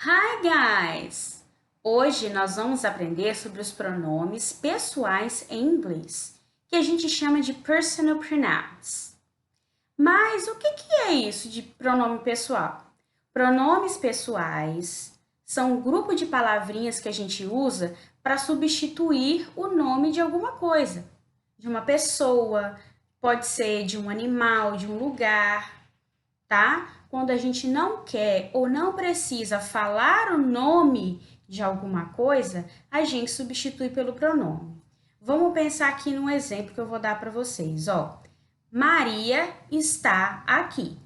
Hi guys! Hoje nós vamos aprender sobre os pronomes pessoais em inglês, que a gente chama de personal pronouns. Mas o que é isso de pronome pessoal? Pronomes pessoais são um grupo de palavrinhas que a gente usa para substituir o nome de alguma coisa, de uma pessoa, pode ser de um animal, de um lugar, tá? Quando a gente não quer ou não precisa falar o nome de alguma coisa, a gente substitui pelo pronome. Vamos pensar aqui num exemplo que eu vou dar para vocês, ó. Maria está aqui,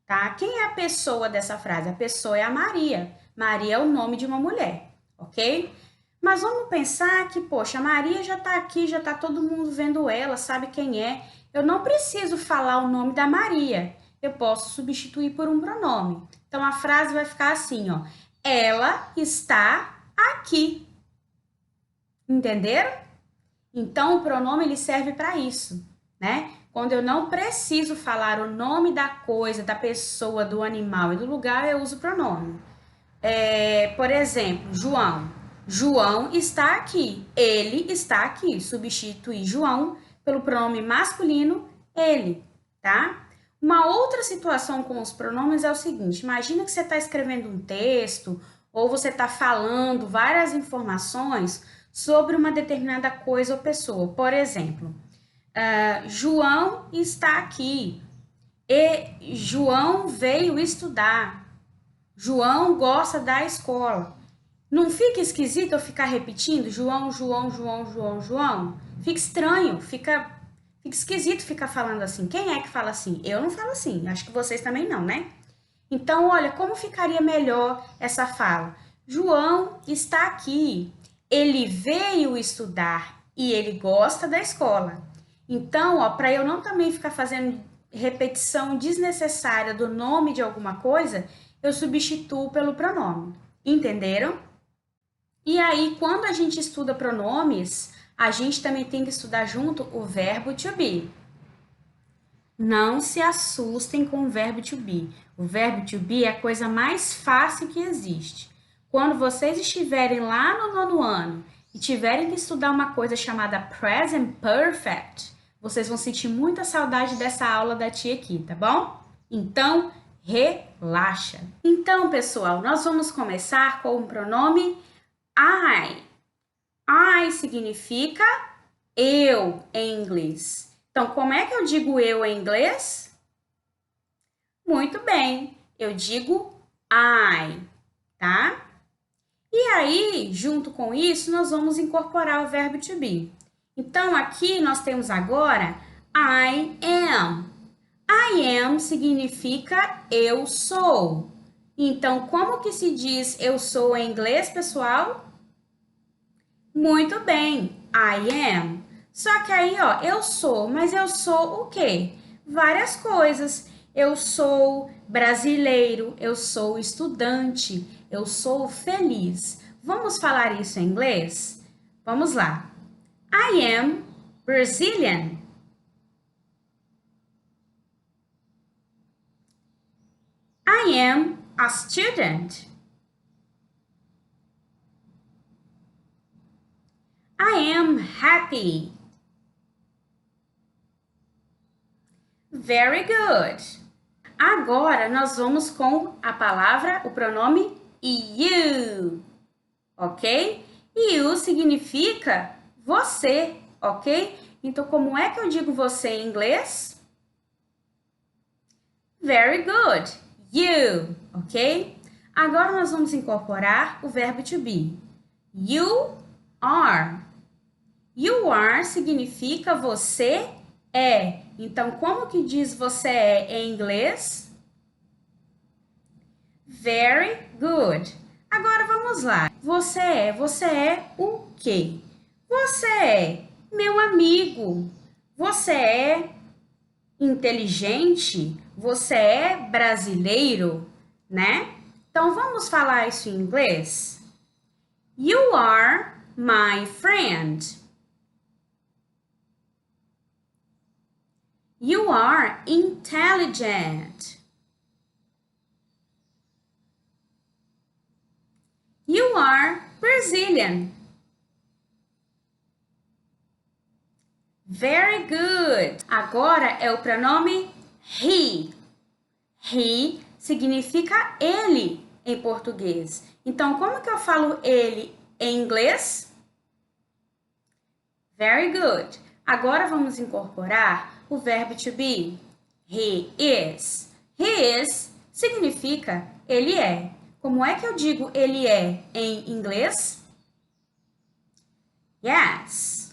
tá? Quem é a pessoa dessa frase? A pessoa é a Maria. Maria é o nome de uma mulher, ok? Mas vamos pensar que, poxa, a Maria já tá aqui, já tá todo mundo vendo ela, sabe quem é. Eu não preciso falar o nome da Maria. Eu posso substituir por um pronome. Então a frase vai ficar assim, ó. Ela está aqui. Entenderam? Então o pronome ele serve para isso, né? Quando eu não preciso falar o nome da coisa, da pessoa, do animal e do lugar, eu uso o pronome. Por exemplo, João. João está aqui. Ele está aqui. Substituir João pelo pronome masculino ele, tá? Uma outra situação com os pronomes é o seguinte: imagina que você está escrevendo um texto ou você está falando várias informações sobre uma determinada coisa ou pessoa. Por exemplo, João está aqui. E João veio estudar. João gosta da escola. Não fica esquisito eu ficar repetindo João, João, João, João, João? Fica estranho, fica esquisito ficar falando assim. Quem é que fala assim? Eu não falo assim, acho que vocês também não, né? Então, olha, como ficaria melhor essa fala? João está aqui. Ele veio estudar e ele gosta da escola. Então, ó, para eu não também ficar fazendo repetição desnecessária do nome de alguma coisa, eu substituo pelo pronome. Entenderam? E aí, quando a gente estuda pronomes, a gente também tem que estudar junto o verbo to be. Não se assustem com o verbo to be. O verbo to be é a coisa mais fácil que existe. Quando vocês estiverem lá no nono ano e tiverem que estudar uma coisa chamada present perfect, vocês vão sentir muita saudade dessa aula da tia aqui, tá bom? Então, relaxa. Então, pessoal, nós vamos começar com o pronome I. I significa eu em inglês. Então, como é que eu digo eu em inglês? Muito bem, eu digo I, tá? E aí, junto com isso, nós vamos incorporar o verbo to be. Então, aqui nós temos agora I am. I am significa eu sou. Então, como que se diz eu sou em inglês, pessoal? Muito bem, I am. Só que aí, ó, eu sou, mas eu sou o quê? Várias coisas. Eu sou brasileiro, eu sou estudante, eu sou feliz. Vamos falar isso em inglês? Vamos lá. I am Brazilian. I am a student. I am happy. Very good. Agora nós vamos com a palavra, o pronome you, ok? You significa você, ok? Então, como é que eu digo você em inglês? Very good. You, ok? Agora nós vamos incorporar o verbo to be. You are. You are significa você é. Então, como que diz você é em inglês? Very good. Agora vamos lá. Você é o quê? Você é meu amigo. Você é inteligente. Você é brasileiro, né? Então vamos falar isso em inglês? You are my friend. You are intelligent. are Brazilian. Very good. Agora é o pronome he. He significa ele em português. Então, como que eu falo ele em inglês? Very good. Agora vamos incorporar o verbo to be. He is. He is significa ele é. Como é que eu digo ele é em inglês? Yes.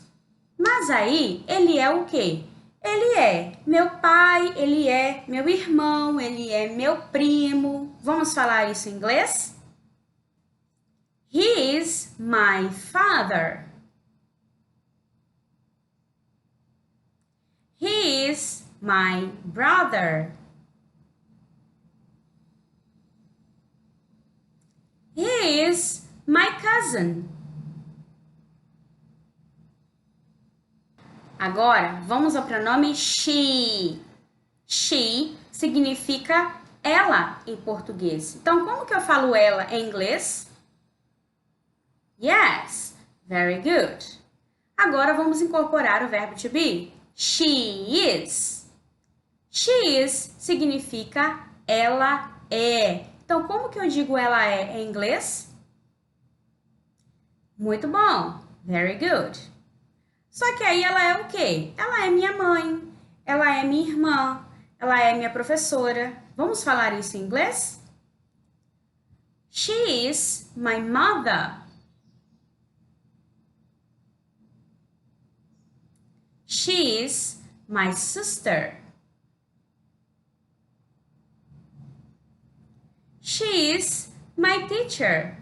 Mas aí, ele é o quê? Ele é meu pai, ele é meu irmão, ele é meu primo. Vamos falar isso em inglês? He is my father. He is my brother. He is my cousin. Agora, vamos ao pronome she. She significa ela em português. Então, como que eu falo ela em inglês? Yes, very good. Agora, vamos incorporar o verbo to be. She is. She is significa ela é. Então, como que eu digo ela é em inglês? Muito bom, very good. Só que aí ela é o quê? Ela é minha mãe, ela é minha irmã, ela é minha professora. Vamos falar isso em inglês? She is my mother. She is my sister. She is my teacher.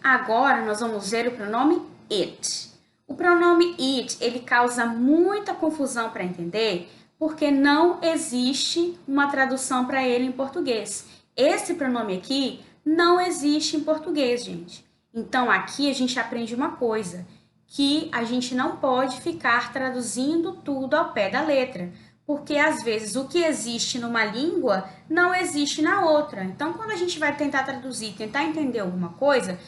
Agora, nós vamos ver o pronome it. O pronome it, ele causa muita confusão para entender, porque não existe uma tradução para ele em português. Esse pronome aqui não existe em português, gente. Então, aqui a gente aprende uma coisa, que a gente não pode ficar traduzindo tudo ao pé da letra, porque às vezes o que existe numa língua não existe na outra. Então, quando a gente vai tentar traduzir, tentar entender alguma coisa,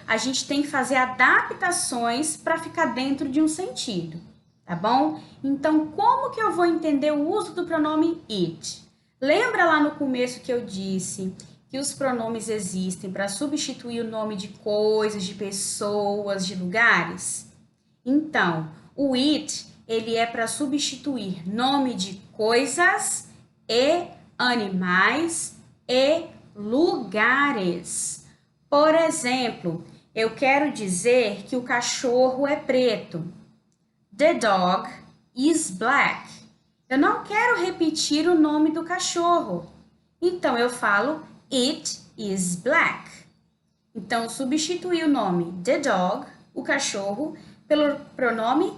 a gente tem que fazer adaptações para ficar dentro de um sentido, tá bom? Então, como que eu vou entender o uso do pronome it? Lembra lá no começo que eu disse que os pronomes existem para substituir o nome de coisas, de pessoas, de lugares? Então, o it, ele é para substituir nome de coisas e animais e lugares. Por exemplo, eu quero dizer que o cachorro é preto. The dog is black. Eu não quero repetir o nome do cachorro. Então, eu falo it is black. Então, substitui o nome the dog, o cachorro, pelo pronome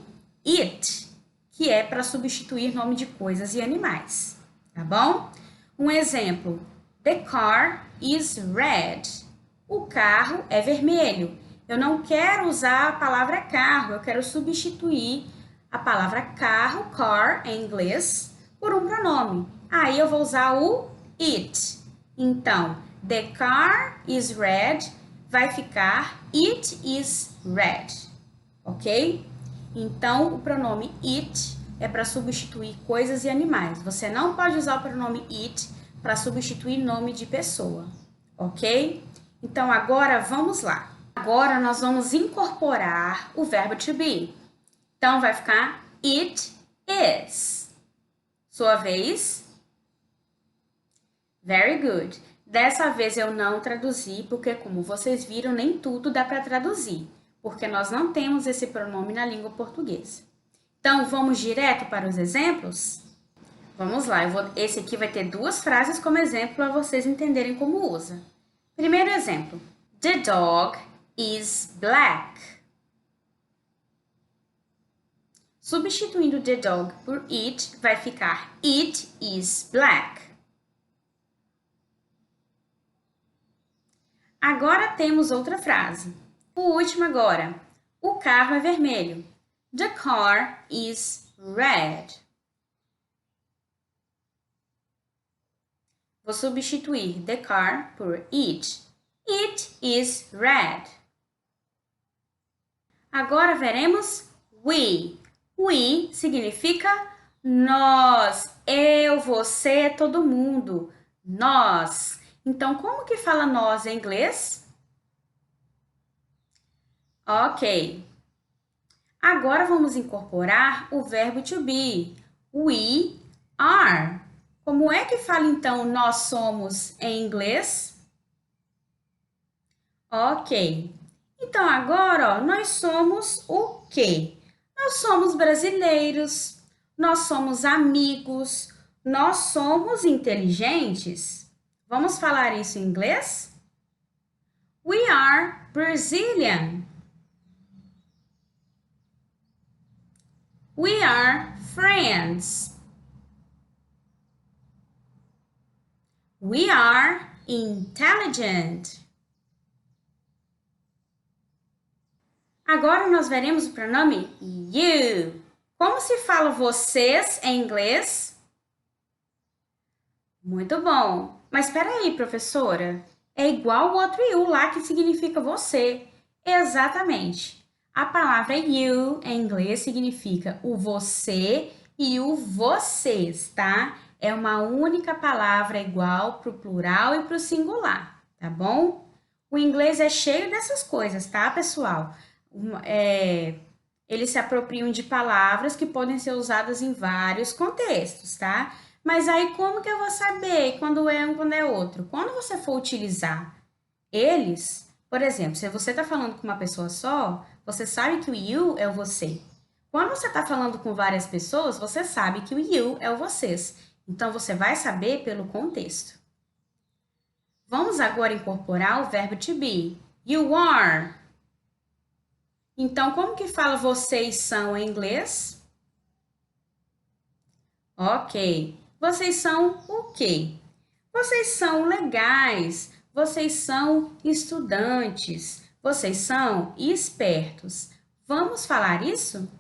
it, que é para substituir nome de coisas e animais. Tá bom? Um exemplo. The car is red. O carro é vermelho. Eu não quero usar a palavra carro, eu quero substituir a palavra carro, car, em inglês, por um pronome. Aí eu vou usar o it. Então, the car is red vai ficar it is red, ok? Então, o pronome it é para substituir coisas e animais. Você não pode usar o pronome it para substituir nome de pessoa, ok? Então, agora vamos lá. Agora, nós vamos incorporar o verbo to be. Então, vai ficar it is. Sua vez. Very good. Dessa vez eu não traduzi, porque como vocês viram, nem tudo dá para traduzir, porque nós não temos esse pronome na língua portuguesa. Então, vamos direto para os exemplos? Vamos lá, esse aqui vai ter duas frases como exemplo para vocês entenderem como usa. Primeiro exemplo. The dog is black. Substituindo the dog por it, vai ficar it is black. Agora temos outra frase. O último agora. O carro é vermelho. The car is red. Vou substituir the car por it. It is red. Agora veremos we. We significa nós, eu, você, todo mundo. Nós. Então, como que fala nós em inglês? Ok. Agora vamos incorporar o verbo to be. We are. Como é que fala então nós somos em inglês? Ok. Então agora, ó, nós somos o quê? Nós somos brasileiros, nós somos amigos, nós somos inteligentes. Vamos falar isso em inglês? We are Brazilian. We are friends. We are intelligent. Agora nós veremos o pronome you. Como se fala vocês em inglês? Muito bom. Mas espera aí, professora. É igual o outro you lá que significa você. Exatamente. A palavra you em inglês significa o você e o vocês, tá? É uma única palavra igual para o plural e para o singular, tá bom? O inglês é cheio dessas coisas, tá, pessoal? Eles se apropriam de palavras que podem ser usadas em vários contextos, tá? Mas aí como que eu vou saber quando é um e quando é outro? Quando você for utilizar eles, por exemplo, se você está falando com uma pessoa só, você sabe que o you é o você. Quando você está falando com várias pessoas, você sabe que o you é o vocês. Então, você vai saber pelo contexto. Vamos agora incorporar o verbo to be. You are. Então, como que fala vocês são em inglês? Ok. Vocês são o quê? Vocês são legais. Vocês são estudantes. Vocês são espertos. Vamos falar isso?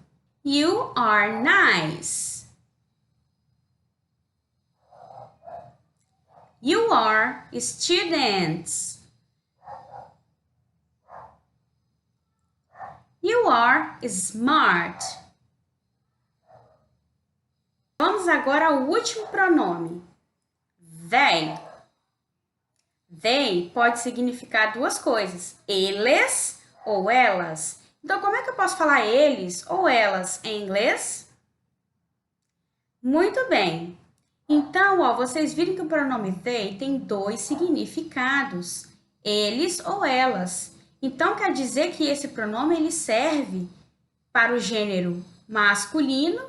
You are nice. You are students. You are smart. Vamos agora ao último pronome. They. They pode significar duas coisas, eles ou elas. Então, como é que eu posso falar eles ou elas em inglês? Muito bem. Então, ó, vocês viram que o pronome they tem dois significados, eles ou elas. Então, quer dizer que esse pronome ele serve para o gênero masculino,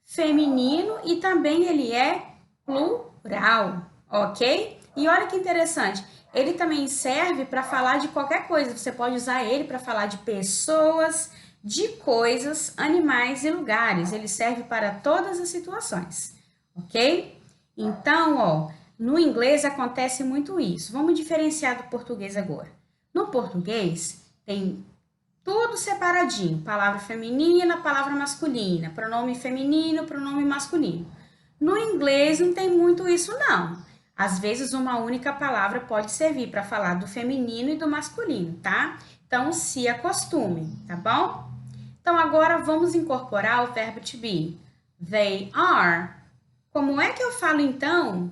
feminino e também ele é plural, ok? E olha que interessante, ele também serve para falar de qualquer coisa. Você pode usar ele para falar de pessoas, de coisas, animais e lugares. Ele serve para todas as situações, ok? Então, ó, no inglês acontece muito isso. Vamos diferenciar do português agora. No português, tem tudo separadinho. Palavra feminina, palavra masculina. Pronome feminino, pronome masculino. No inglês não tem muito isso, não. Às vezes, uma única palavra pode servir para falar do feminino e do masculino, tá? Então, se acostume, tá bom? Então, agora vamos incorporar o verbo to be. They are. Como é que eu falo, então,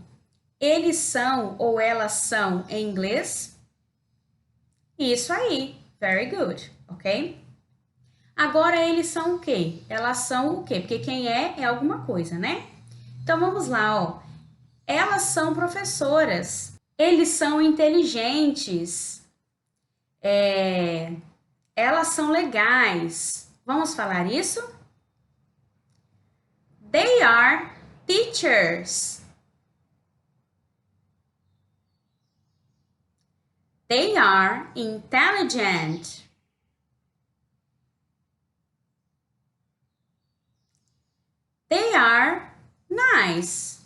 eles são ou elas são em inglês? Isso aí. Very good, ok? Agora, eles são o quê? Elas são o quê? Porque quem é alguma coisa, né? Então, vamos lá, ó. Elas são professoras. Eles são inteligentes. Elas são legais. Vamos falar isso? They are teachers. They are intelligent. They are nice.